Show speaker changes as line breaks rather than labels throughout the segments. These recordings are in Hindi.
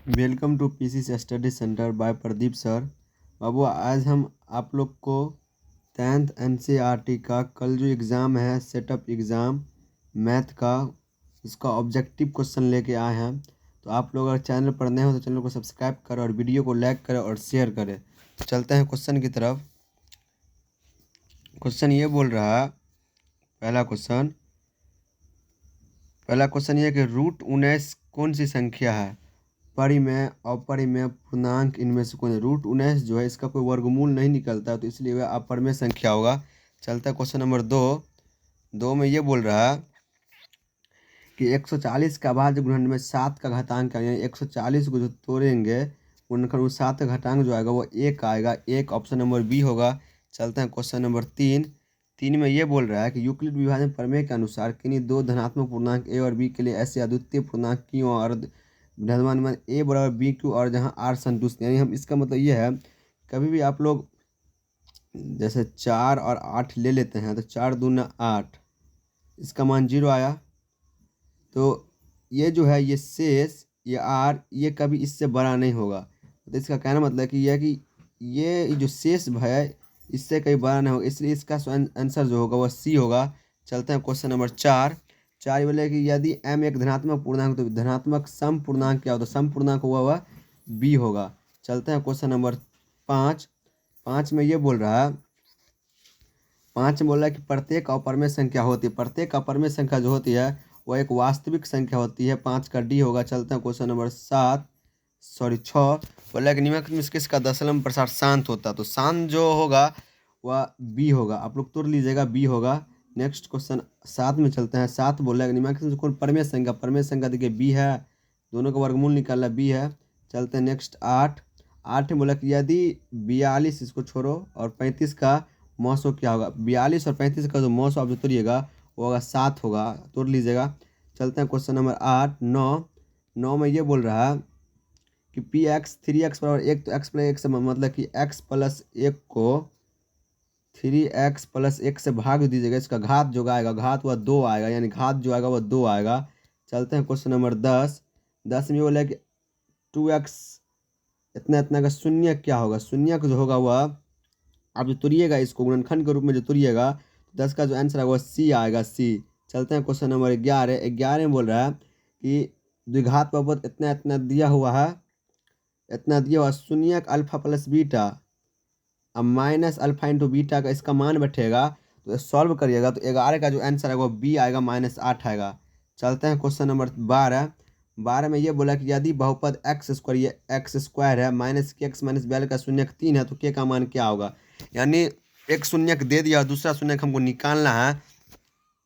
Welcome to PC study centre by Pradeep sir. बाबू आज हम आप लोग को 10th एनसीईआरटी का कल जो एग्ज़ाम है सेटअप एग्ज़ाम मैथ का उसका ऑब्जेक्टिव क्वेश्चन लेके आए हैं। तो आप लोग अगर चैनल पर नए हो तो चैनल को सब्सक्राइब करें और वीडियो को लाइक करें और शेयर करें। तो चलते हैं क्वेश्चन की तरफ। क्वेश्चन ये बोल रहा है, पहला क्वेश्चन ये कि रूट 19 कौन सी संख्या है? परिमेय, अपरिमेय, पूर्णांक, इनमें से कौन? रूट 19 जो है इसका कोई वर्गमूल नहीं निकलता, तो इसलिए वह अपरिमेय संख्या होगा। चलता है क्वेश्चन नंबर 2 में ये बोल रहा है कि 140 का अभाज्य गुणनखंड में 7 का घातांक यानी 140 को जो तोड़ेंगे गुणनखंड में 7 का घातांक जो आएगा वो 1 आएगा। एक ऑप्शन नंबर बी होगा। चलते हैं क्वेश्चन नंबर 3 में ये बोल रहा है कि यूक्लिड विभाजन प्रमेय के अनुसार किन्हीं दो धनात्मक पूर्णांक ए और बी के लिए ऐसे अद्वितीय पूर्णांक क्यों और धनवान ए बराबर बी क्यू और जहाँ आर संतुष्ट, यानी हम इसका मतलब ये है कभी भी आप लोग जैसे 4 और 8 ले लेते हैं तो 4 दूना 8, इसका मान 0 आया। तो ये जो है ये शेष ये आर ये कभी इससे बड़ा नहीं होगा। तो इसका कहना मतलब कि यह कि ये जो शेष है इससे कहीं बड़ा नहीं होगा, इसलिए इसका आंसर जो होगा वह सी होगा। चलते हैं क्वेश्चन नंबर 4 बोले कि यदि m एक धनात्मक पूर्णांक तो धनात्मक सम पूर्णांक क्या होता है? सम पूर्णांक हुआ वह b होगा। चलते हैं क्वेश्चन नंबर 5 में ये बोल रहा है 5 में बोल रहा है कि प्रत्येक अपरिमेय संख्या होती है। प्रत्येक अपरिमेय संख्या जो होती है वह एक वास्तविक संख्या होती है। 5 का डी होगा। चलते हैं क्वेश्चन नंबर 6 बोला है कि निम्नलिखित में किसका दशमलव प्रसार शांत होता है? तो शांत जो होगा वह बी होगा। आप लोग तोड़ लीजिएगा, बी होगा। नेक्स्ट क्वेश्चन 7 में चलते हैं। 7 बोला है कि निम्नलिखित में कौन परिमेय संख्या देखिए बी है, दोनों का वर्गमूल निकाला बी है। चलते हैं नेक्स्ट 8 में बोला कि यदि 42 इसको छोड़ो और 35 का मौसो क्या होगा? 42 और 35 का जो मौसो आप जो तोड़िएगा वो होगा 7 होगा, तोड़ लीजिएगा। चलते हैं क्वेश्चन नंबर 9 में ये बोल रहा है कि पी एक्स 3x बराबर 1, तो x प्लस 1 से मतलब कि x प्लस 1 को 3x प्लस 1 से भाग दीजिएगा। इसका घात जो आएगा घात वह 2 आएगा, यानी घात जो आएगा वह 2 आएगा। चलते हैं क्वेश्चन नंबर 10 में बोला कि 2x इतना का शून्य क्या होगा? शून्य जो होगा वह आप जो तोड़िएगा इसको गुणनखंड के रूप में जो तोड़िएगा 10 का जो आंसर आएगा वह सी आएगा, सी। चलते हैं क्वेश्चन नंबर 11 में बोल रहा है कि द्विघात बहुपद इतना दिया हुआ है, इतना दिया हुआ शून्य अल्फा प्लस बीटा अब माइनस अल्फा इंटू बीटा का इसका मान बैठेगा तो सॉल्व करिएगा तो 11 का जो आंसर आएगा वो बी आएगा, -8 आएगा। चलते हैं क्वेश्चन नंबर 12 में ये बोला कि यदि बहुपद एक्स स्क्वायर ये एक्स स्क्वायर है माइनस के एक्स माइनस 42 का शून्य 3 है तो के का मान क्या होगा? यानी एक शून्य दे दिया दूसरा शून्य हमको निकालना है,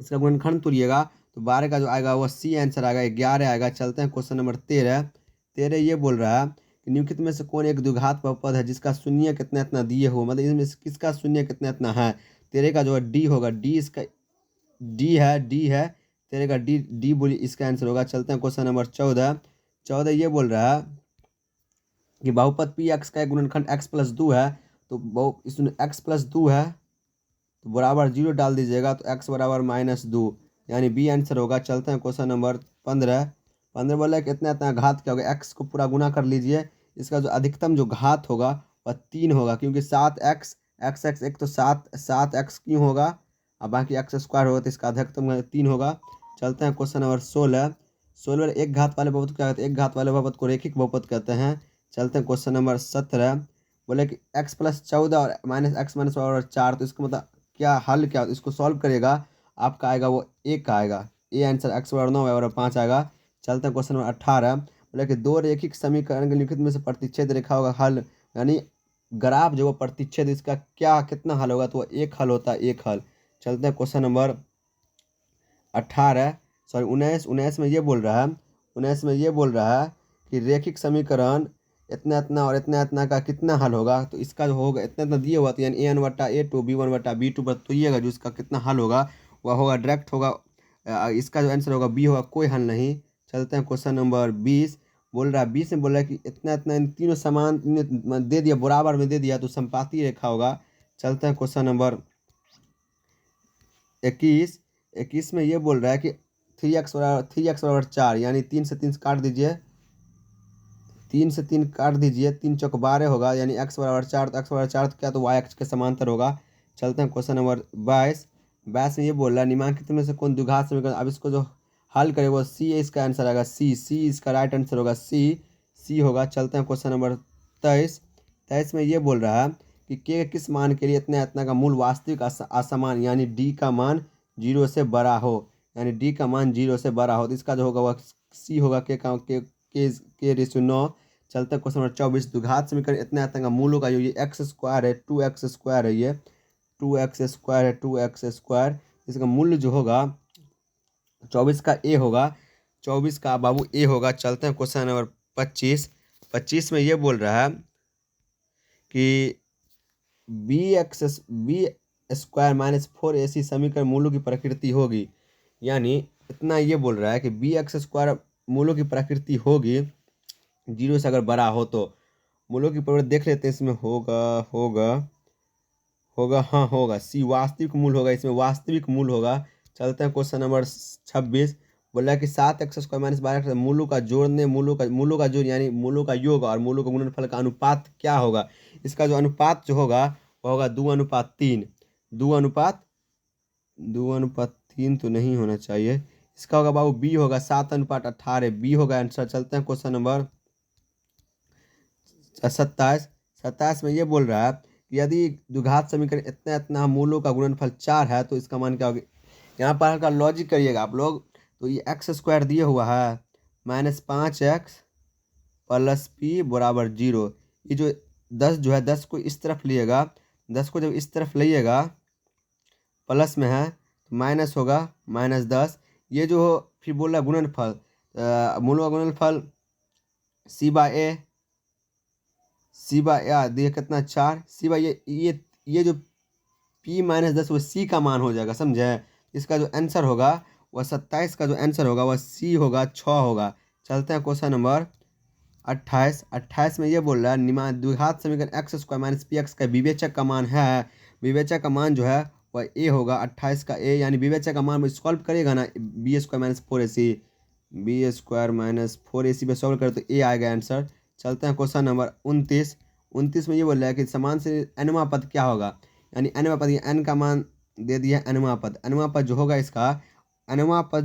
इसका गुणनखंड तोड़िएगा तो 12 का जो आएगा वह सी आंसर आएगा, 11 आएगा। चलते हैं क्वेश्चन नंबर 13 ये बोल रहा है कि निम्नलिखित में से कौन एक द्विघात बहुपद है जिसका शून्य कितना दिए हो, मतलब इसमें से किसका शून्य कितना है? 13 का जो है डी होगा, डी इसका डी है 13 का डी बोली इसका आंसर होगा। चलते हैं क्वेश्चन नंबर 14 ये बोल रहा है कि बहुपद पी एक्स का एक गुणनखंड एक्स प्लस 2 है, तो इसमें एक्स प्लस 2 है तो बराबर 0 डाल दीजिएगा तो x बराबर -2, यानी बी आंसर होगा। चलते हैं क्वेश्चन नंबर 15 बोला है कि इतना घात क्या होगा? x को पूरा गुना कर लीजिए, इसका जो अधिकतम जो घात होगा वह 3 होगा, क्योंकि 7x x एक तो 7x क्यों होगा और बाकी x स्क्वायर होगा तो इसका अधिकतम 3 होगा। चलते हैं क्वेश्चन नंबर 16 एक घात वाले बहुपद क्या कहते हैं? एक घात वाले बहुपद को रेखिक बहुपद कहते हैं। चलते हैं क्वेश्चन नंबर 17 बोले कि x प्लस 14 और -x माइनस 4, तो इसका मतलब क्या हल क्या? इसको सॉल्व करिएगा आपका आएगा वो एक आएगा, ए आंसर x बराबर 9 बराबर 5 आएगा। चलते हैं क्वेश्चन नंबर 18 बोले कि दो रेखिक समीकरण के लिखित में से प्रतिच्छेद रेखा होगा हल, यानी ग्राफ जो प्रतिच्छेद इसका क्या कितना हल होगा? तो वो एक हल होता है, एक हल। चलते हैं क्वेश्चन नंबर 19 में ये बोल रहा है 19 में ये बोल रहा है कि रेखिक समीकरण इतना और इतना का कितना हल होगा? तो इसका जो होगा इतना दिए हुआ तो यानी a1/a2 b1/b2 पर तोड़िएगा जो इसका कितना हल होगा वह होगा डायरेक्ट होगा, इसका जो आंसर होगा बी होगा, कोई हल नहीं। चलते हैं क्वेश्चन नंबर 20 बोल रहा है 20 में बोल रहा है कि इतना इन तीनों समान दे दिया बराबर में दे दिया तो संपाती रेखा होगा। चलते हैं क्वेश्चन नंबर 21 में ये बोल रहा है कि 3x बराबर 4, यानी 3 से 3 काट दीजिए 3 से 3 काट दीजिए, 3 चौक 12 होगा, यानी x बराबर 4, तो x बराबर 4 तो क्या, तो y अक्ष के समांतर होगा। चलते हैं क्वेश्चन नंबर 22। 22 में ये बोल रहा है निम्नलिखित में से कौन द्विघात समीकरण, अब इसको जो हल करे वो सी, इसका आंसर आएगा सी इसका राइट आंसर होगा सी होगा। चलते हैं क्वेश्चन नंबर 23। 23 में ये बोल रहा है कि के किस मान के लिए इतना इतना का मूल वास्तविक असमान, यानी डी का मान 0 से बड़ा हो, यानी डी का मान 0 से बड़ा हो, तो इसका जो होगा वह सी होगा, के रेशियो 9। चलते हैं क्वेश्चन नंबर 24। द्विघात समीकरण इतना इतना का मूलों का योग, ये एक्स स्क्वायर है, 2x स्क्वायर है, ये 2x स्क्वायर है, 2x स्क्वायर, इसका मूल्य जो होगा 24 का ए होगा, 24 का बाबू ए होगा। चलते हैं क्वेश्चन नंबर 25। 25 में ये बोल रहा है कि बी स्क्वायर माइनस 4ac समीकरण मूलों की प्रकृति होगी, यानी इतना ये बोल रहा है कि बी एक्स स्क्वायर मूलों की प्रकृति होगी 0 से अगर बड़ा हो, तो मूलों की प्रवृत्ति देख लेते हैं, इसमें होगा हाँ होगा सी वास्तविक मूल होगा, इसमें वास्तविक मूल होगा। चलते हैं क्वेश्चन नंबर 26। बोला कि 7x स्क्वायर माइनस 12x मूलों का जोड़ने, मूलों का जोड़ यानी मूलों का योग और मूलों का गुणनफल का अनुपात क्या होगा। इसका जो अनुपात जो होगा वह होगा 2:3। 2:3 तो नहीं होना चाहिए, इसका होगा बाबू बी होगा 7:18, बी होगा आंसर। चलते हैं क्वेश्चन नंबर 27। 27 में ये बोल रहा है कि यदि द्विघात समीकरण इतना इतना मूलों का गुणनफल 4 है, तो इसका मान क्या होगा। यहाँ पर हल्का लॉजिक करिएगा आप लोग। तो ये एक्स स्क्वायर दिया हुआ है माइनस 5x प्लस पी बराबर 0। ये जो 10 जो है 10 को इस तरफ लिएगा, 10 को जब इस तरफ लाइएगा प्लस में है तो माइनस होगा -10। ये जो फिर बोल रहा है गुणनफल, मूलों का गुणनफल सी बाय दिए कितना 4, सी बाय ये जो p-10 वो सी का मान हो जाएगा, समझे। इसका जो आंसर होगा वह 27 का जो आंसर होगा वह सी होगा, 6 होगा। चलते हैं क्वेश्चन नंबर 28। 28 में ये बोल रहा है द्विघात समीकरण x square minus P x का विवेचक का मान है, विवेचक का मान जो है वह ए होगा, 28 का ए, यानी विवेचक का मान सॉल्व करेगा ना, बी स्क्वायर माइनस 4ac पे सॉल्व करे तो ए आएगा आंसर। चलते हैं क्वेश्चन नंबर 29। 29 में ये बोल रहा है कि समान से एनवा पद क्या होगा, यानी एनवा पद, एन का मान दे दिया, एनवा पद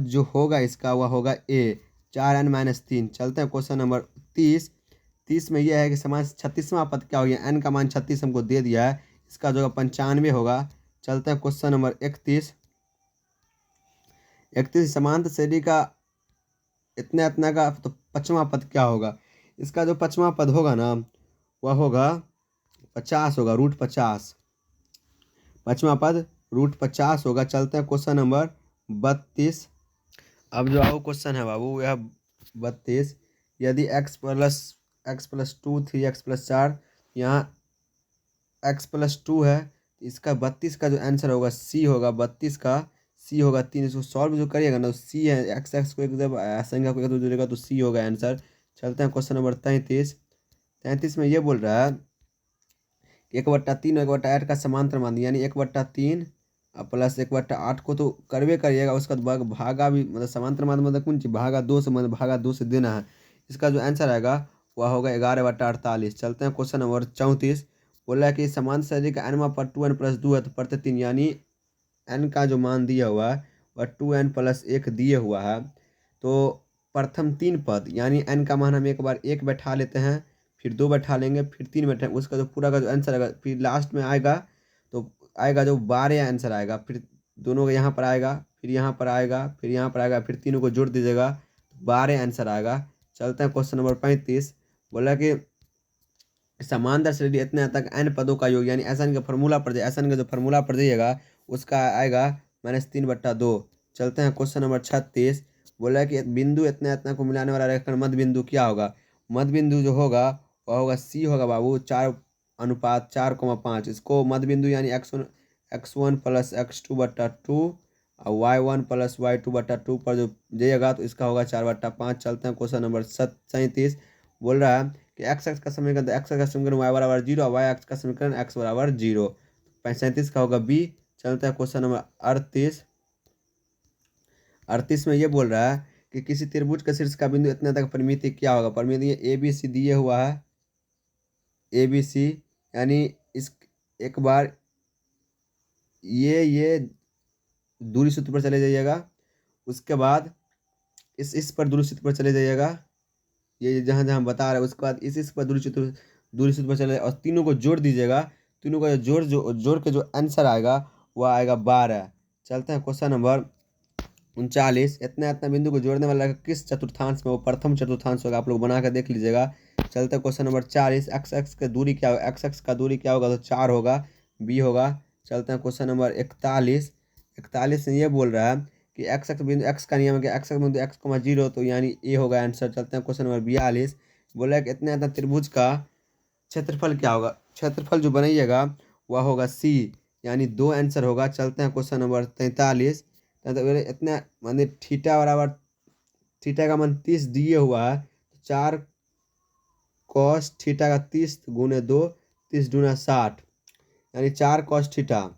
जो होगा इसका वह होगा ए, 4n-3। चलते हैं क्वेश्चन नंबर 30। 30 में यह है कि समान 36वां पद क्या हो गया, एन का मान 36 हमको दे दिया है, इसका जो 95 होगा। चलते हैं क्वेश्चन नंबर 31। 31 समांतर श्रेणी का इतना इतना का तो 5वां पद क्या होगा। इसका जो 5वां पद होगा ना वह होगा 50 होगा, √50। 5वां पद √50 होगा। चलते हैं क्वेश्चन नंबर 32। अब जो आओ क्वेश्चन है बाबू यह 32। यदि x + 2 3x + 4, यहाँ x + 2 है, इसका 32 का जो आंसर होगा सी होगा, 32 का सी होगा 3। इसको सॉल्व जो करिएगा ना सी है, x को एक जब संख्या को एक दो जोड़ेगा तो सी होगा आंसर। चलते हैं क्वेश्चन नंबर 33। 33 में ये बोल रहा है 1/3 और 1/8 का समांतर मान, यानी 1/3 प्लस 1/8 को तो करवे करिएगा, उसका भागा भी मतलब समांतर मान मतलब कौन चीज भागा 2 से, मतलब भागा 2 से देना है। इसका जो आंसर आएगा वह होगा 11/48। चलते हैं क्वेश्चन नंबर 34। बोला है कि समांतर श्रेणी का एनवा पर 2n + 2 है, तो प्रत्येक 3, यानी n का जो मान दिया हुआ है वह 2n + 1 दिए हुआ है। तो प्रथम 3 पद यानी n का मान हम एक बार 1 बैठा लेते हैं, फिर 2 बैठा लेंगे, फिर 3 बैठा, उसका जो पूरा का जो आंसर आएगा फिर लास्ट में आएगा तो आएगा जो 12 आंसर आएगा, फिर दोनों का यहाँ पर आएगा, फिर यहाँ पर आएगा, फिर यहाँ पर आएगा, फिर तीनों को जोड़ दीजिएगा 12 आंसर आएगा। चलते हैं क्वेश्चन नंबर 35। बोला कि समांतर श्रेणी इतने तक n पदों का योग, यानी एसन का फॉर्मूला पर एसन का जो फॉर्मूला पर जाइएगा उसका आएगा -3/2। चलते हैं क्वेश्चन नंबर 36। बोला कि बिंदु इतना इतना को मिलाने वाला रेखाखंड मध्य बिंदु क्या होगा। मध्य बिंदु जो होगा वह होगा सी होगा बाबू, 4:4,5। इसको मध्य बिंदु यानी x1 + x2/2 और y1 + y2/2 पर जो जाइएगा तो इसका होगा 4/5। चलते हैं क्वेश्चन नंबर 37। बोल रहा है कि x का समीकरण, तो x का समीकरण y = 0 और y अक्ष का समीकरण x = 0। 37 का होगा बी। चलते हैं क्वेश्चन नंबर 38। 38 में ये बोल रहा है कि किसी त्रिभुज का शीर्ष का बिंदु इतना तक परिमिति क्या होगा। परिमिति ए बी सी दिए हुआ है, ए बी सी, यानी इस एक बार ये दूरी सूत्र पर चले जाइएगा, उसके बाद इस पर दूरी सूत्र पर चले जाइएगा, ये जहाँ जहाँ बता रहे हैं, उसके बाद इस पर दूरी सूत्र पर चले और तीनों को जोड़ दीजिएगा। तीनों का जोड़ के जो आंसर आएगा वह आएगा 12। चलते हैं क्वेश्चन नंबर 39। इतना इतना बिंदु को जोड़ने वाला किस चतुर्थांश में, वो प्रथम चतुर्थांश होगा, आप लोग बना कर देख लीजिएगा। चलते हैं क्वेश्चन नंबर 40। एक्स एक्स का दूरी क्या होगा, एक्स एक्स का दूरी क्या होगा, तो 4 होगा, बी होगा। चलते हैं क्वेश्चन नंबर 41। 41 में ये बोल रहा है कि एक्स एक्स बिंदु, एक्स का नियम है कि एक्स एक्स बिंदु एक्स कमा 0, तो यानी ए होगा आंसर। चलते हैं क्वेश्चन नंबर 42। बोला कि इतना इतना त्रिभुज का क्षेत्रफल क्या होगा। क्षेत्रफल जो बनाइएगा वह होगा सी, यानी 2 आंसर होगा। चलते हैं क्वेश्चन नंबर 43। इतना माने थीटा बराबर, थीटा का मान 30 दिए हुआ है, 4 कॉस थीटा का 30 गुने 2, 30 दूना 60, यानी 4 कॉस थीटा।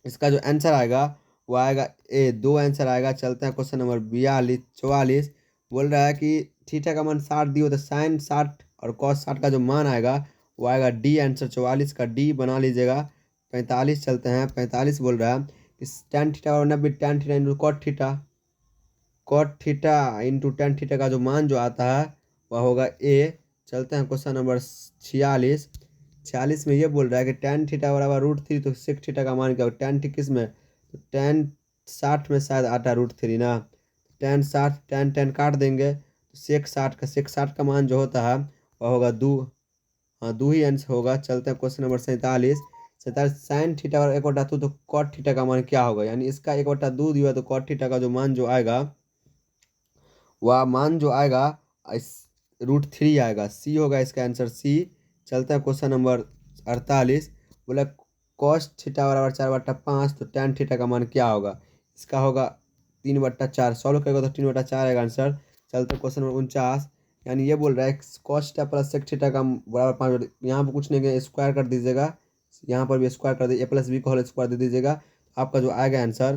इसका जो आंसर आएगा वो आएगा ए, 2 आंसर आएगा। चलते हैं क्वेश्चन नंबर 44। बोल रहा है कि थीटा का मान 60 दी हो तो साइन 60 और कॉस 60 का जो मान आएगा वो आएगा डी आंसर। 44 का डी बना लीजिएगा। 45 चलते हैं। 45 बोल रहा है कि tan थीटा और 90 tan theta into cot theta into tan theta का जो मान जो आता है वह होगा ए। चलते हैं क्वेश्चन नंबर 46। 46 में ये बोल रहा है कि tan थीटा बराबर √3, तो sec थीटा का मान क्या होगा। tan किस में, तो tan 60 में शायद आता है √3 ना। tan 60 tan काट देंगे तो sec 60 का मान जो होता है वह होगा 2। हाँ, 2 ही आंसर होगा। चलते हैं क्वेश्चन नंबर 47। साइन थीटा और 1/2 तो कॉट थीटा का मान क्या होगा, यानी इसका 1/2 दिया तो कॉट थीटा का जो मान जो आएगा वह मान जो आएगा इस √3 आएगा, सी होगा इसका आंसर, सी। चलते हैं क्वेश्चन नंबर 48। बोला कॉस थीटा बराबर 4/5, तो tan थीटा का मान क्या होगा। इसका होगा 3/4। सॉल्व करेगा तो 3/4 आएगा आंसर। चलते हैं क्वेश्चन नंबर 49। यानी ये बोल रहा है cos theta plus sec theta का बराबर 5, यहाँ पर कुछ नहीं, स्क्वायर कर दीजिएगा, यहाँ पर भी स्क्वायर कर दीजिए, ए प्लस बी को होल स्क्वायर दे दीजिएगा। आपका जो आएगा आंसर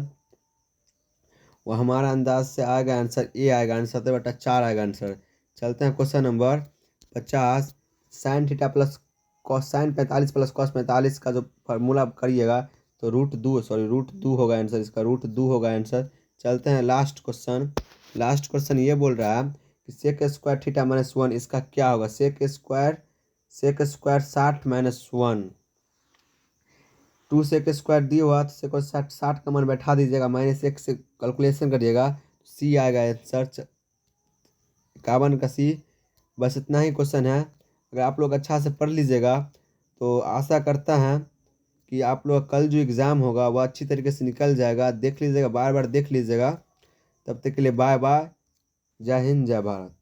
वो हमारा अंदाज से आएगा आंसर ए आएगा आंसर, 7/4 आएगा आंसर। चलते हैं question number 50। Sine theta plus cos sine 45 plus cos 45 का जो फार्मूला करिएगा तो √2 होगा आंसर, इसका √2 होगा आंसर। चलते हैं लास्ट क्वेश्चन। लास्ट क्वेश्चन ये बोल रहा है कि सेक स्क्वायर थीटा -1, इसका क्या होगा। सेक स्क्वायर 60 - 1, 2 सेक स्क्वायर दिया हुआ तो सेक 60 का मान बैठा दीजिएगा, -1 से कैलकुलेशन करिएगा, सी आएगा आंसर, 51 का सी। बस इतना ही क्वेश्चन है। अगर आप लोग अच्छा से पढ़ लीजिएगा तो आशा करता है कि आप लोग का कल जो एग्ज़ाम होगा वह अच्छी तरीके से निकल जाएगा। देख लीजिएगा, बार बार देख लीजिएगा। तब तक के लिए बाय बाय। जय हिंद, जय भारत।